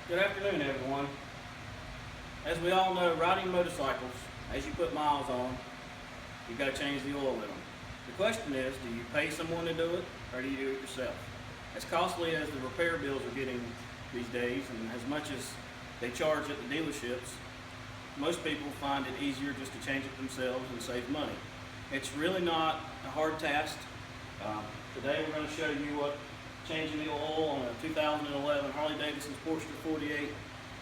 Good afternoon, everyone. As we all know, riding motorcycles, as you put miles on, you've got to change the oil in them. The question is, do you pay someone to do it, or do you do it yourself? As costly as the repair bills are getting these days, and as much as they charge at the dealerships, most people find it easier just to change it themselves and save money. It's really not a hard task. Today we're going to show you what changing the oil on a 2011 Harley Davidson Sportster 48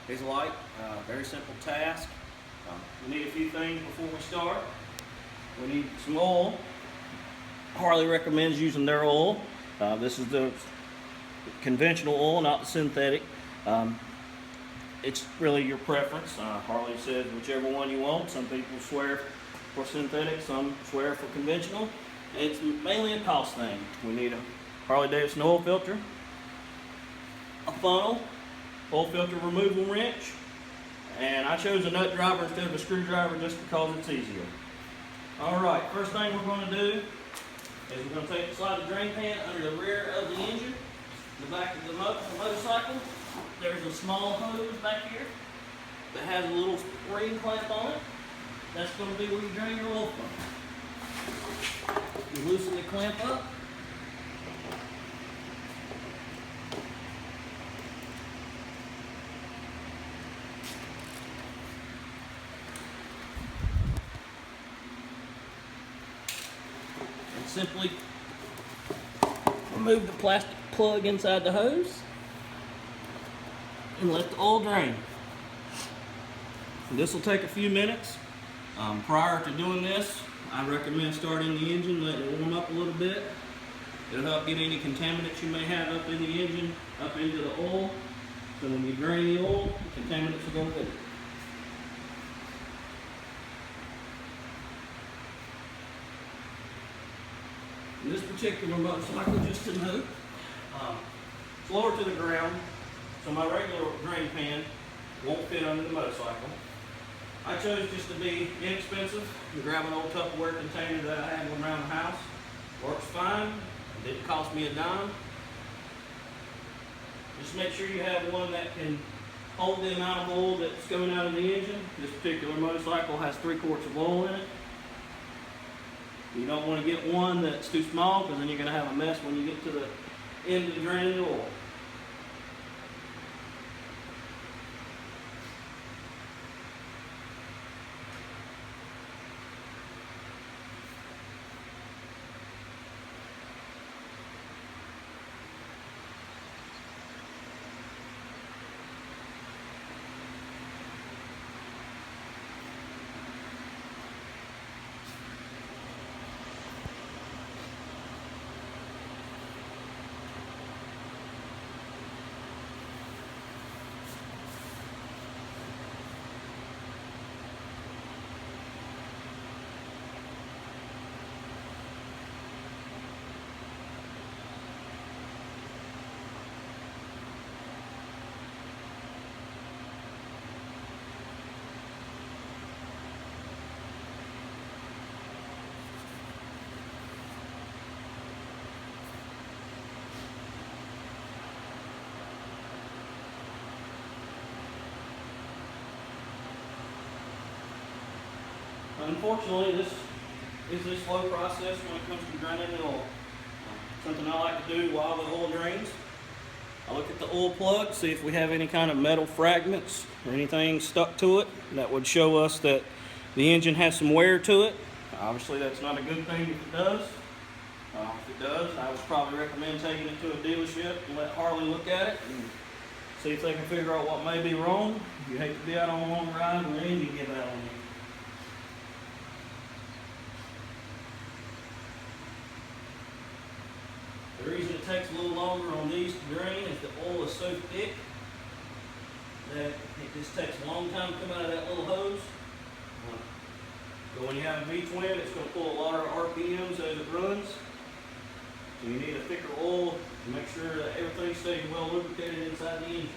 is like. Very simple task. We need a few things before we start. We need some oil. Harley recommends using their oil. This is the conventional oil, not the synthetic. It's really your preference. Harley says whichever one you want. Some people swear for synthetic, some swear for conventional. It's mainly a cost thing. We need a Harley Davidson oil filter, a funnel, oil filter removal wrench, and I chose a nut driver instead of a screwdriver just because it's easier. Alright, first thing we're going to do is we're going to take the slide of drain pan under the rear of the engine, the back of the motorcycle. There's a small hose back here that has a little spring clamp on it. That's going to be where you drain your oil from. You loosen the clamp up. And simply remove the plastic plug inside the hose and let the oil drain. This will take a few minutes. Prior to doing this, I recommend starting the engine, letting it warm up a little bit. It'll help get any contaminants you may have up in the engine, up into the oil. So when you drain the oil, the contaminants will go with it. In this particular motorcycle, just to note, it's lower to the ground, so my regular drain pan won't fit under the motorcycle. I chose just to be inexpensive and grab an old Tupperware container that I had around the house. Works fine. It didn't cost me a dime. Just make sure you have one that can hold the amount of oil that's coming out of the engine. This particular motorcycle has 3 quarts of oil in it. You don't want to get one that's too small because then you're going to have a mess when you get to the end of draining the oil. Unfortunately, this is a slow process when it comes to draining the oil. Something I like to do while the oil drains, I look at the oil plug, see if we have any kind of metal fragments or anything stuck to it that would show us that the engine has some wear to it. Obviously, that's not a good thing if it does. If it does, I would probably recommend taking it to a dealership and let Harley look at it and see if they can figure out what may be wrong. You hate to be out on a long ride and the engine give out on you. The reason it takes a little longer on these to drain is the oil is so thick that it just takes a long time to come out of that little hose. But when you have a V-twin, it's going to pull a lot of RPMs as it runs. So you need a thicker oil to make sure that everything stays well lubricated inside the engine.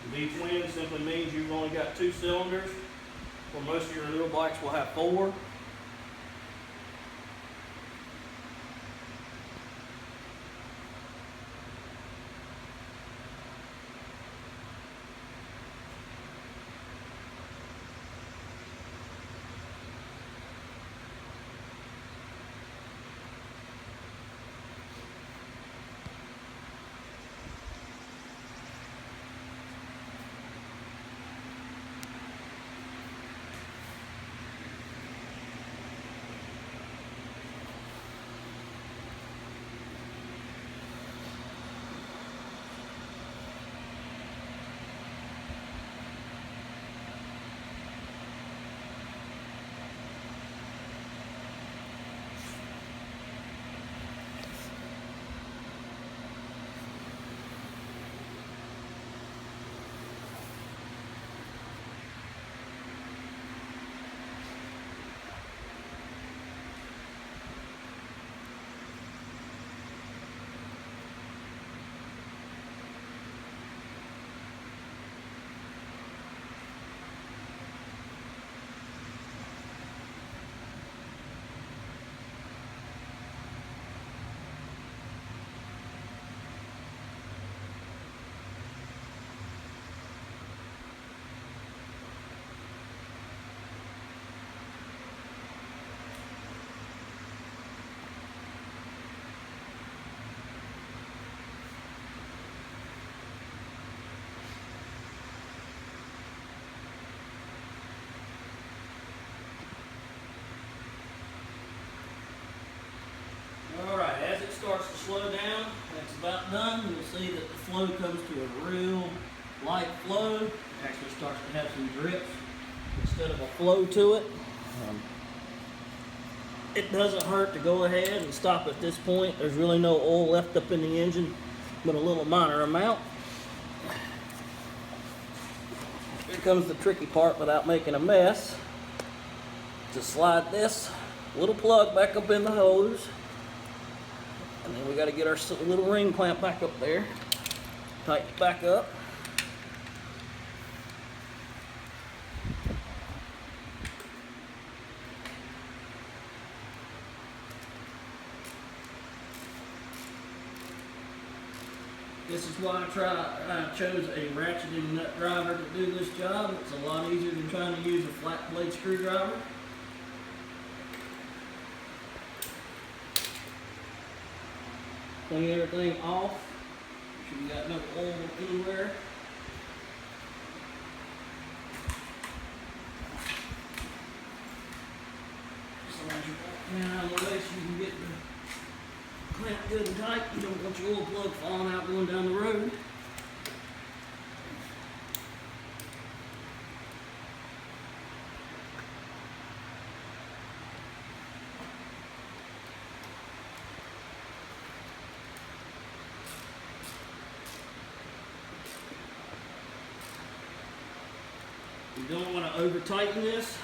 The V-twin simply means you've only got 2 cylinders, where most of your newer bikes will have 4. about done. You'll see that the flow comes to a real light flow. It actually starts to have some drips instead of a flow to it. It doesn't hurt to go ahead and stop at this point. There's really no oil left up in the engine, but a little minor amount. Here comes the tricky part without making a mess. Just slide this little plug back up in the hose. And then we got to get our little ring clamp back up there. Tighten it back up. This is why I chose a ratcheting nut driver to do this job. It's a lot easier than trying to use a flat blade screwdriver. Clean everything off. Make sure you got no oil anywhere. Slide your bolt down the way so you can get the clamp good and tight. You don't want your oil plug falling out going down the road. You don't want to over tighten this.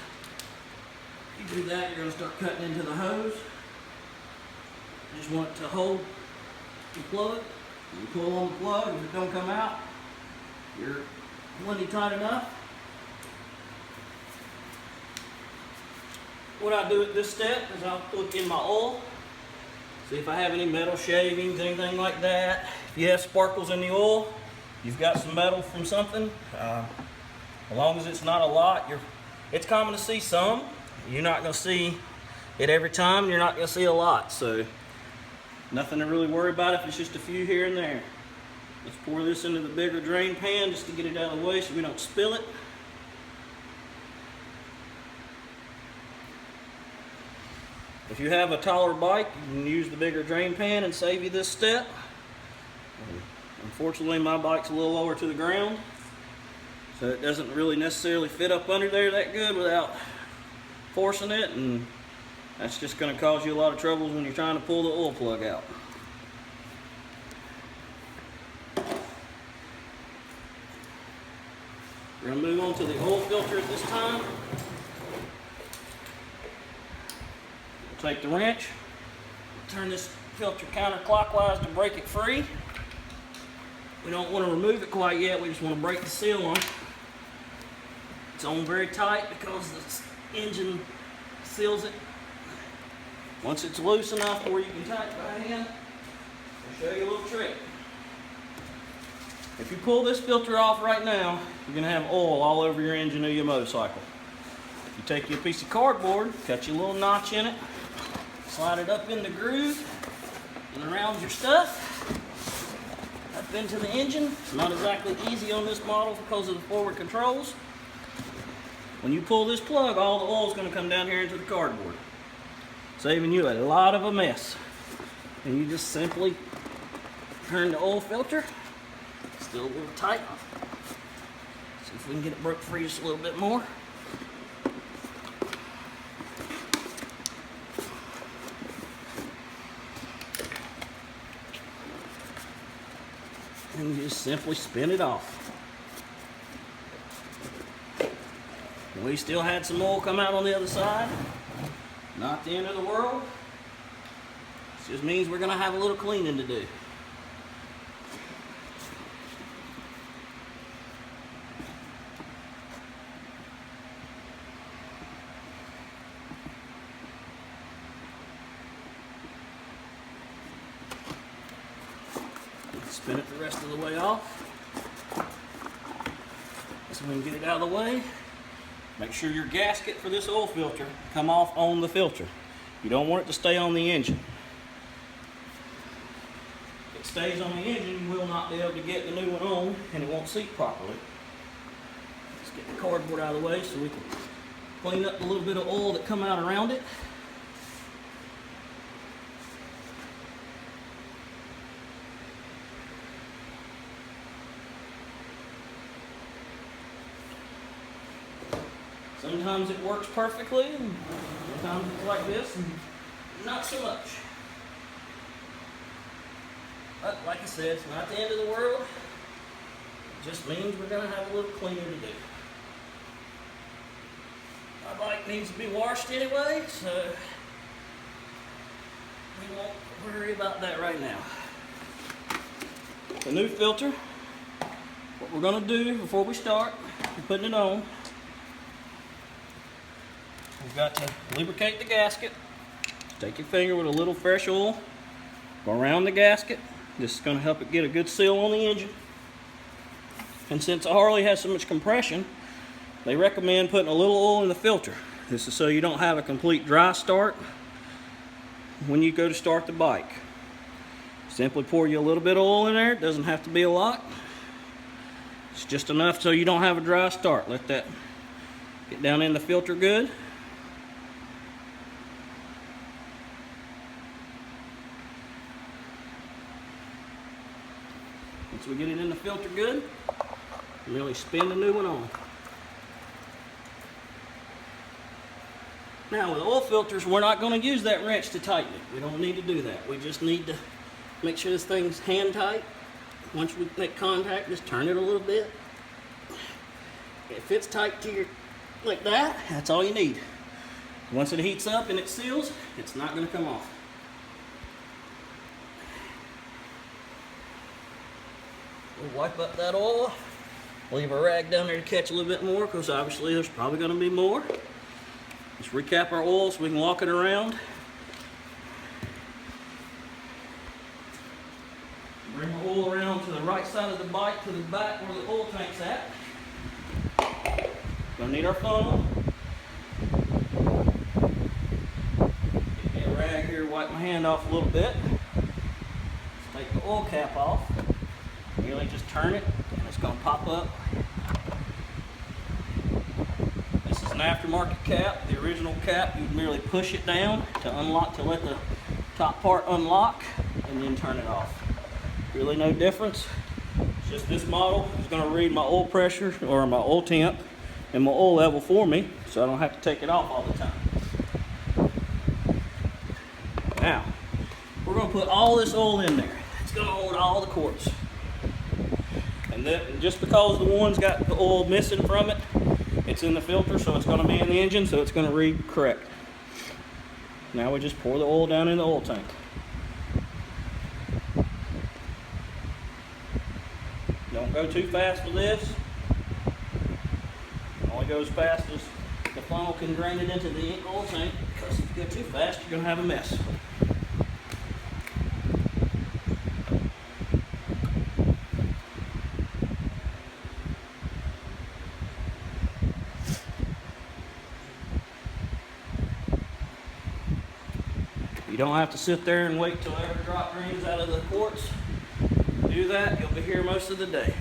If you do that, you're going to start cutting into the hose. You just want it to hold the plug. You pull on the plug. If it don't come out, you're plenty tight enough. What I do at this step is I'll look in my oil, see if I have any metal shavings, anything like that. If you have sparkles in the oil, you've got some metal from something. As long as it's not a lot, it's common to see some. You're not going to see it every time. You're not going to see a lot. So nothing to really worry about if it's just a few here and there. Let's pour this into the bigger drain pan just to get it out of the way so we don't spill it. If you have a taller bike, you can use the bigger drain pan and save you this step. Unfortunately, my bike's a little lower to the ground, so it doesn't really necessarily fit up under there that good without forcing it, and that's just going to cause you a lot of troubles when you're trying to pull the oil plug out. We're going to move on to the oil filter at this time. We'll take the wrench, turn this filter counterclockwise to break it free. We don't want to remove it quite yet, we just want to break the seal on it. It's on very tight because the engine seals it. Once it's loose enough where you can tighten by hand, I'll show you a little trick. If you pull this filter off right now, you're going to have oil all over your engine of your motorcycle. You take your piece of cardboard, cut your little notch in it, slide it up in the groove and around your stuff. Up into the engine. It's not exactly easy on this model because of the forward controls. When you pull this plug, all the oil is going to come down here into the cardboard, saving you a lot of a mess. And you just simply turn the oil filter. Still a little tight. See if we can get it broke free just a little bit more. And you just simply spin it off. We still had some oil come out on the other side. Not the end of the world. This just means we're going to have a little cleaning to do. Spin it the rest of the way off. So we can get it out of the way. Make sure your gasket for this oil filter come off on the filter. You don't want it to stay on the engine. If it stays on the engine, you will not be able to get the new one on and it won't seat properly. Let's get the cardboard out of the way so we can clean up a little bit of oil that come out around it. Sometimes it works perfectly, and sometimes it's like this, and not so much. But like I said, it's not the end of the world. It just means we're gonna have a little cleaner to do. My bike needs to be washed anyway, so we won't worry about that right now. The new filter, what we're gonna do before we start putting it on, we've got to lubricate the gasket. Take your finger with a little fresh oil, go around the gasket. This is going to help it get a good seal on the engine. And since a Harley has so much compression, they recommend putting a little oil in the filter. This is so you don't have a complete dry start when you go to start the bike. Simply pour you a little bit of oil in there. It doesn't have to be a lot. It's just enough so you don't have a dry start. Let that get down in the filter good. Once we get it in the filter good, really spin the new one on. Now with oil filters, we're not going to use that wrench to tighten it. We don't need to do that. We just need to make sure this thing's hand tight. Once we make contact, just turn it a little bit. If it's tight to your, like that, that's all you need. Once it heats up and it seals, it's not going to come off. We'll wipe up that oil. Leave a rag down there to catch a little bit more, because obviously there's probably going to be more. Let's recap our oil so we can walk it around. Bring the oil around to the right side of the bike, to the back where the oil tank's at. Gonna need our funnel. Get me a rag here, wipe my hand off a little bit. Let's take the oil cap off. Merely just turn it, and it's gonna pop up. This is an aftermarket cap. The original cap, you'd merely push it down to unlock, to let the top part unlock, and then turn it off. Really no difference. It's just this model is going to read my oil pressure or my oil temp and my oil level for me, so I don't have to take it off all the time. Now, we're going to put all this oil in there. It's going to hold all the quarts. And then, just because the one's got the oil missing from it, it's in the filter, so it's going to be in the engine, so it's going to read correct. Now we just pour the oil down in the oil tank. Don't go too fast with this. Only go as fast as the funnel can drain it into the oil tank, because if you go too fast, you're going to have a mess. You don't have to sit there and wait till every drop drains out of the quarts. Do that, you'll be here most of the day.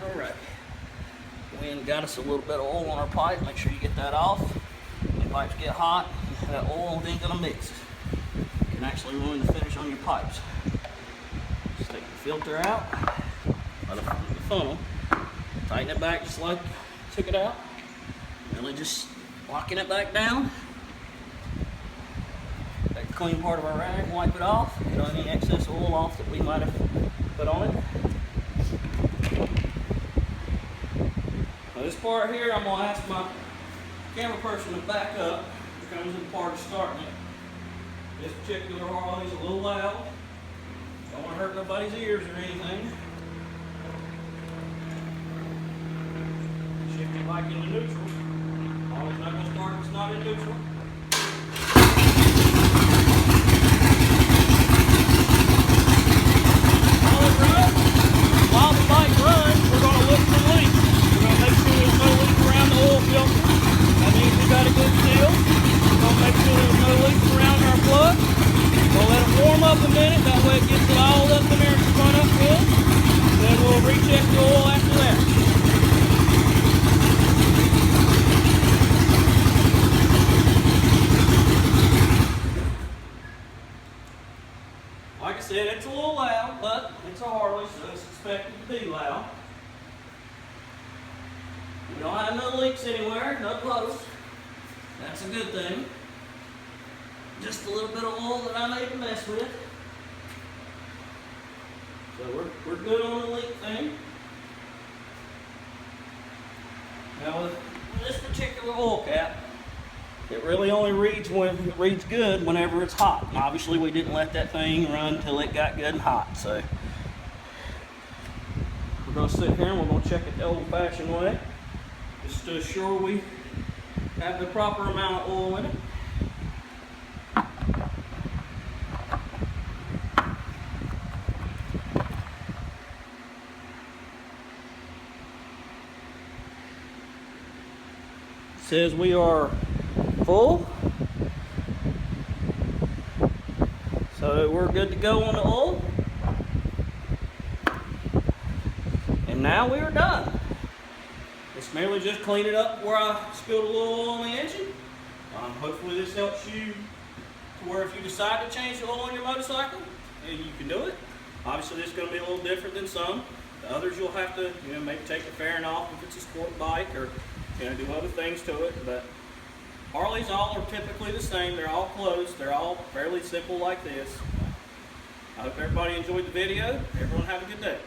Alright. Wind got us a little bit of oil on our pipe. Make sure you get that off. When pipes get hot, that oil ain't gonna mix. It can actually ruin the finish on your pipes. Just take the filter out. The funnel, tighten it back just like took it out, really just locking it back down. Take the clean part of our rag, wipe it off, get any excess oil off that we might have put on it. Now this part here, I'm going to ask my camera person to back up. Here comes the part of starting it. This particular Harley's a little loud. Don't want to hurt nobody's ears or anything. Shift your bike into neutral. Always not going to start if it's not in neutral. While the bike runs, we're going to look for leaks. We're going to make sure there's no leaks around the oil filter. That means we got a good seal. We're going to make sure there's no leaks around our plug. We'll let it warm up a minute. That way it gets it all up in there and spun up good. Then we'll recheck the oil after that. expected to be loud. We don't have no leaks anywhere, no puddles. That's a good thing. Just a little bit of oil that I need to mess with. So we're good on the leak thing. Now with this particular oil cap, it really only reads good whenever it's hot. And obviously we didn't let that thing run till it got good and hot. So we're gonna sit here and we're gonna check it the old-fashioned way, just to assure we have the proper amount of oil in it. Says we are full, so we're good to go on the oil. And now we are done. It's merely just clean it up where I spilled a little oil on the engine. Hopefully this helps you to where if you decide to change the oil on your motorcycle, you can do it. Obviously this is going to be a little different than some. The others you'll have to, maybe take the fairing off if it's a sport bike, or do other things to it. But Harleys all are typically the same. They're all closed. They're all fairly simple like this. I hope everybody enjoyed the video. Everyone have a good day.